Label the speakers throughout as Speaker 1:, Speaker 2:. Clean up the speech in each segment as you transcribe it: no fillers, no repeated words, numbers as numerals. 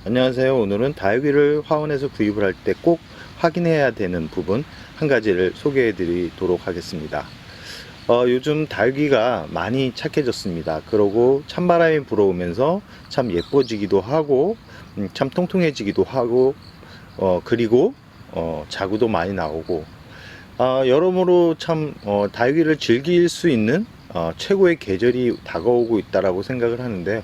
Speaker 1: 안녕하세요. 오늘은 다육이를 화원에서 구입을 할 때 꼭 확인해야 되는 부분 한 가지를 소개해 드리도록 하겠습니다. 요즘 다육이가 많이 착해졌습니다. 그러고 찬바람이 불어오면서 참 예뻐지기도 하고 참 통통해지기도 하고 그리고 자구도 많이 나오고 여러모로 참 다육이를 즐길 수 있는 최고의 계절이 다가오고 있다라고 생각을 하는데요.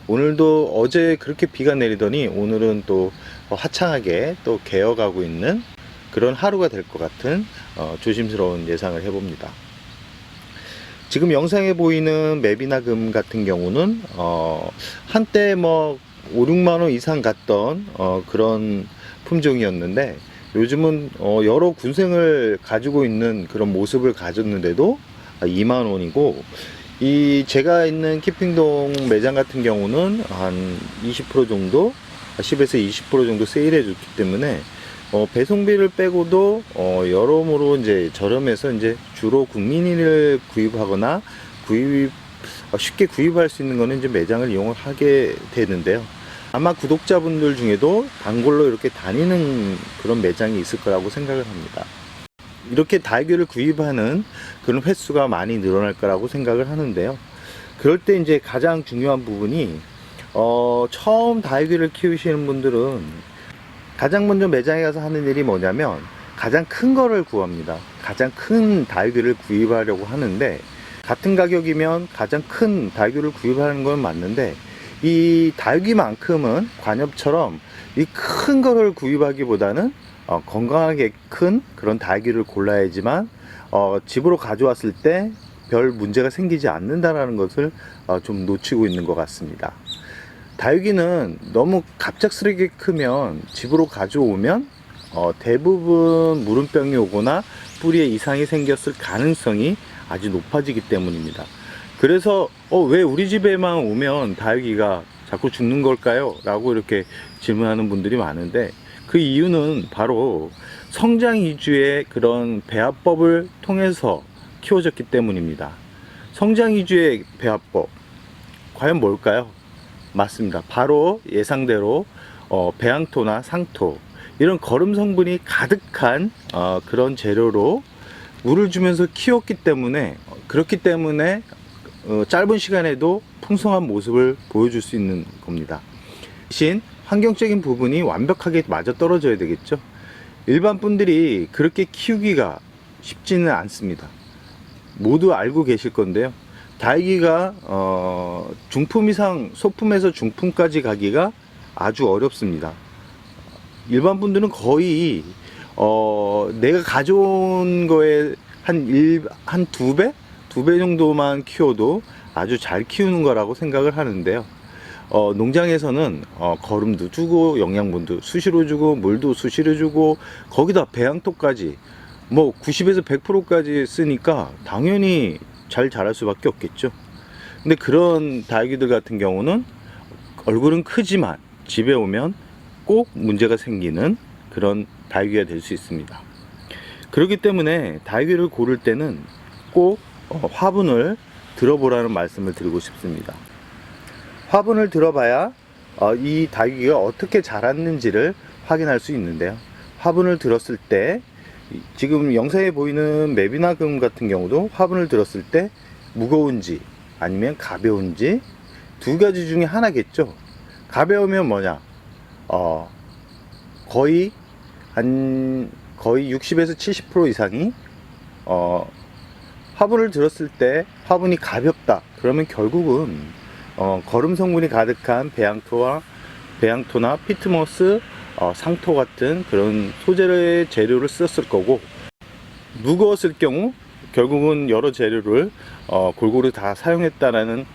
Speaker 1: 오늘도 어제 그렇게 비가 내리더니 오늘은 또 화창하게 또 개어가고 있는 그런 하루가 될 것 같은 조심스러운 예상을 해봅니다. 지금 영상에 보이는 맵이나 금 같은 경우는 한때 뭐 5, 6만원 이상 갔던 그런 품종이었는데 요즘은 여러 군생을 가지고 있는 그런 모습을 가졌는데도 2만원이고, 이 제가 있는 키핑동 매장 같은 경우는 한 20% 정도 10에서 20% 정도 세일해 줬기 때문에 배송비를 빼고도 여러모로 이제 저렴해서 이제 주로 국민인을 구입하거나 쉽게 구입할 수 있는 거는 이제 매장을 이용을 하게 되는데요. 아마 구독자분들 중에도 단골로 이렇게 다니는 그런 매장이 있을 거라고 생각을 합니다. 이렇게 다육이를 구입하는 그런 횟수가 많이 늘어날 거라고 생각을 하는데요. 그럴 때 이제 가장 중요한 부분이 처음 다육이를 키우시는 분들은 가장 먼저 매장에 가서 하는 일이 뭐냐면 가장 큰 거를 구합니다. 가장 큰 다육이를 구입하려고 하는데, 같은 가격이면 가장 큰 다육이를 구입하는 건 맞는데 이 다육이만큼은 관엽처럼 이 큰 거를 구입하기보다는 건강하게 큰 그런 다육이를 골라야지만 집으로 가져왔을 때 별 문제가 생기지 않는다라는 것을 좀 놓치고 있는 것 같습니다. 다육이는 너무 갑작스럽게 크면 집으로 가져오면 대부분 무름병이 오거나 뿌리에 이상이 생겼을 가능성이 아주 높아지기 때문입니다. 그래서 왜 우리 집에만 오면 다육이가 자꾸 죽는 걸까요? 라고 이렇게 질문하는 분들이 많은데, 그 이유는 바로 성장 위주의 그런 배합법을 통해서 키워졌기 때문입니다. 성장 위주의 배합법, 과연 뭘까요? 맞습니다. 바로 예상대로 배양토나 상토, 이런 거름 성분이 가득한 그런 재료로 물을 주면서 키웠기 때문에, 그렇기 때문에 짧은 시간에도 풍성한 모습을 보여줄 수 있는 겁니다. 대신 환경적인 부분이 완벽하게 맞아떨어져야 되겠죠. 일반 분들이 그렇게 키우기가 쉽지는 않습니다. 모두 알고 계실 건데요. 다육이가 중품 이상, 소품에서 중품까지 가기가 아주 어렵습니다. 일반 분들은 거의 내가 가져온 거에 한 두 배? 두 배 정도만 키워도 아주 잘 키우는 거라고 생각을 하는데요. 농장에서는 거름도 주고 영양분도 수시로 주고 물도 수시로 주고 거기다 배양토까지 뭐 90에서 100%까지 쓰니까 당연히 잘 자랄 수밖에 없겠죠. 근데 그런 다육이들 같은 경우는 얼굴은 크지만 집에 오면 꼭 문제가 생기는 그런 다육이가 될 수 있습니다. 그렇기 때문에 다육이를 고를 때는 꼭 화분을 들어보라는 말씀을 드리고 싶습니다. 화분을 들어봐야 이 다육이가 어떻게 자랐는지를 확인할 수 있는데요. 화분을 들었을 때 지금 영상에 보이는 맵이나 금 같은 경우도 화분을 들었을 때 무거운지 아니면 가벼운지 두 가지 중에 하나겠죠. 가벼우면 뭐냐, 거의 60에서 70% 이상이 화분을 들었을 때 화분이 가볍다, 그러면 결국은 거름 성분이 가득한 배양토나 피트모스, 상토 같은 그런 소재의 재료를 썼을 거고, 무거웠을 경우 결국은 여러 재료를 골고루 다 사용했다라는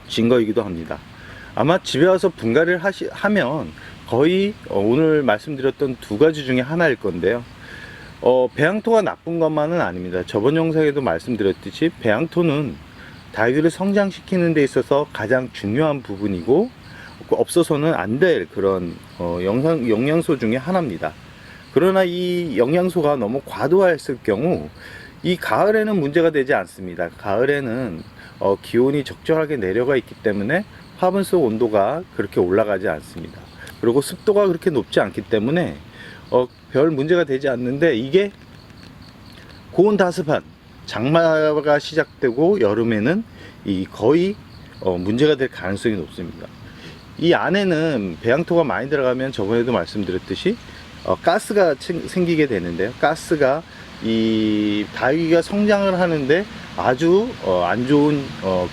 Speaker 1: 증거이기도 합니다. 아마 집에 와서 분갈이를 하면 거의 오늘 말씀드렸던 두 가지 중에 하나일 건데요. 배양토가 나쁜 것만은 아닙니다. 저번 영상에도 말씀드렸듯이 배양토는 다육이를 성장시키는 데 있어서 가장 중요한 부분이고 없어서는 안 될 그런 영양소 중에 하나입니다. 그러나 이 영양소가 너무 과도했을 경우 이 가을에는 문제가 되지 않습니다. 가을에는 기온이 적절하게 내려가 있기 때문에 화분 속 온도가 그렇게 올라가지 않습니다. 그리고 습도가 그렇게 높지 않기 때문에 별 문제가 되지 않는데, 이게 고온다습한 장마가 시작되고 여름에는 거의 문제가 될 가능성이 높습니다. 이 안에는 배양토가 많이 들어가면 저번에도 말씀드렸듯이 가스가 생기게 되는데요. 가스가 이 다육이가 성장을 하는데 아주 안 좋은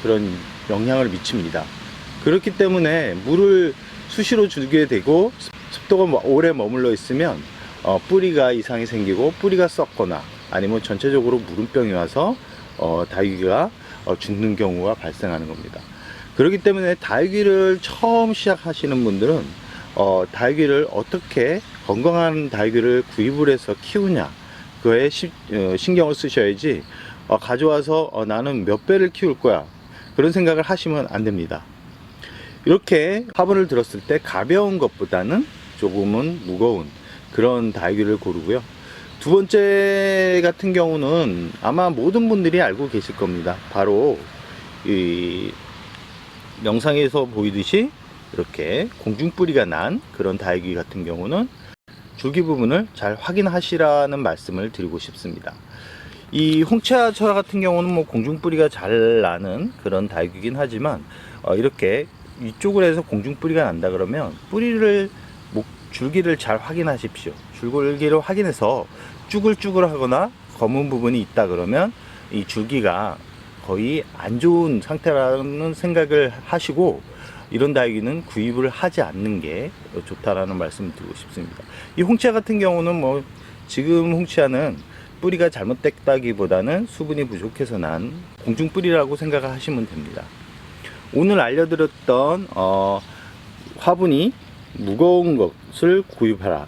Speaker 1: 그런 영향을 미칩니다. 그렇기 때문에 물을 수시로 주게 되고, 습도가 오래 머물러 있으면 뿌리가 이상이 생기고 뿌리가 썩거나 아니면 전체적으로 무름병이 와서 다육이가 죽는 경우가 발생하는 겁니다. 그렇기 때문에 다육이를 처음 시작하시는 분들은 다육이를 어떻게 건강한 다육이를 구입을 해서 키우냐, 그거에 신경을 쓰셔야지 가져와서 나는 몇 배를 키울 거야, 그런 생각을 하시면 안 됩니다. 이렇게 화분을 들었을 때 가벼운 것보다는 조금은 무거운 그런 다육이를 고르고요. 두 번째 같은 경우는 아마 모든 분들이 알고 계실 겁니다. 바로 이 영상에서 보이듯이 이렇게 공중뿌리가 난 그런 다육이 같은 경우는 줄기 부분을 잘 확인하시라는 말씀을 드리고 싶습니다. 이 홍채아철 같은 경우는 뭐 공중뿌리가 잘 나는 그런 다육이긴 하지만 이렇게 이쪽을 해서 공중뿌리가 난다 그러면 뿌리를 줄기를 잘 확인하십시오. 줄기를 확인해서 쭈글쭈글 하거나 검은 부분이 있다 그러면 이 줄기가 거의 안 좋은 상태라는 생각을 하시고, 이런 다육이는 구입을 하지 않는 게 좋다라는 말씀을 드리고 싶습니다. 이 홍채아 같은 경우는 뭐 지금 홍채아는 뿌리가 잘못됐다기보다는 수분이 부족해서 난 공중뿌리라고 생각을 하시면 됩니다. 오늘 알려드렸던 화분이 무거운 것을 구입하라,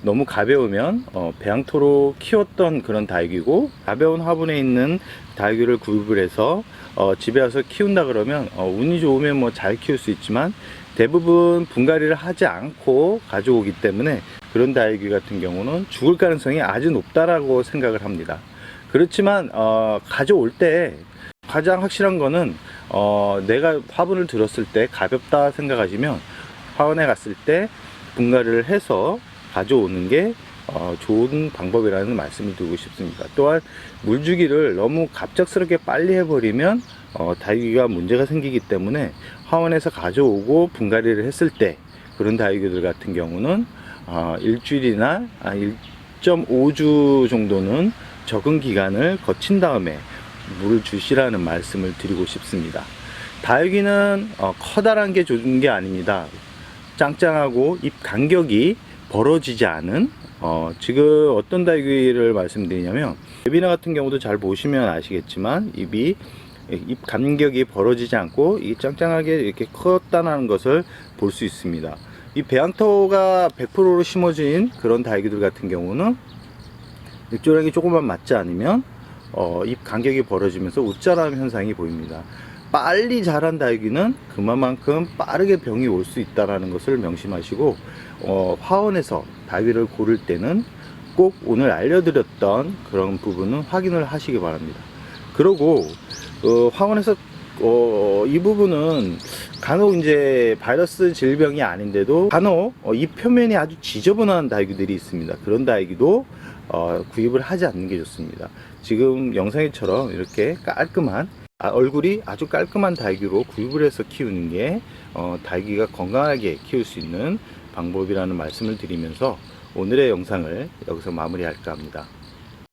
Speaker 1: 너무 가벼우면 배양토로 키웠던 그런 다육이고, 가벼운 화분에 있는 다육이를 구입을 해서 집에 와서 키운다 그러면 운이 좋으면 뭐 잘 키울 수 있지만 대부분 분갈이를 하지 않고 가져오기 때문에 그런 다육이 같은 경우는 죽을 가능성이 아주 높다라고 생각을 합니다. 그렇지만 가져올 때 가장 확실한 거는 내가 화분을 들었을 때 가볍다 생각하시면 화원에 갔을 때 분갈이를 해서 가져오는 게 좋은 방법이라는 말씀을 드리고 싶습니다. 또한 물주기를 너무 갑작스럽게 빨리 해버리면 다육이가 문제가 생기기 때문에 화원에서 가져오고 분갈이를 했을 때 그런 다육이들 같은 경우는 일주일이나 1.5주 정도는 적응 기간을 거친 다음에 물을 주시라는 말씀을 드리고 싶습니다. 다육이는 커다란 게 좋은 게 아닙니다. 짱짱하고 잎 간격이 벌어지지 않은 지금 어떤 다육이를 말씀드리냐면, 레비나 같은 경우도 잘 보시면 아시겠지만 잎 간격이 벌어지지 않고 이 짱짱하게 이렇게 컸다는 것을 볼 수 있습니다. 이 배양토가 100%로 심어진 그런 다육이들 같은 경우는 잎조량이 조금만 맞지 않으면 잎 간격이 벌어지면서 웃자람 현상이 보입니다. 빨리 자란 다육이는 그만큼 빠르게 병이 올 수 있다는 것을 명심하시고, 화원에서 다육이를 고를 때는 꼭 오늘 알려드렸던 그런 부분은 확인을 하시기 바랍니다. 그리고 화원에서 이 부분은 간혹 이제 바이러스 질병이 아닌데도 간혹 이 표면이 아주 지저분한 다육이들이 있습니다. 그런 다육이도 구입을 하지 않는 게 좋습니다. 지금 영상처럼 이렇게 깔끔한 얼굴이 아주 깔끔한 다육이로 구입을 해서 키우는 게 다육이가 건강하게 키울 수 있는 방법이라는 말씀을 드리면서 오늘의 영상을 여기서 마무리할까 합니다.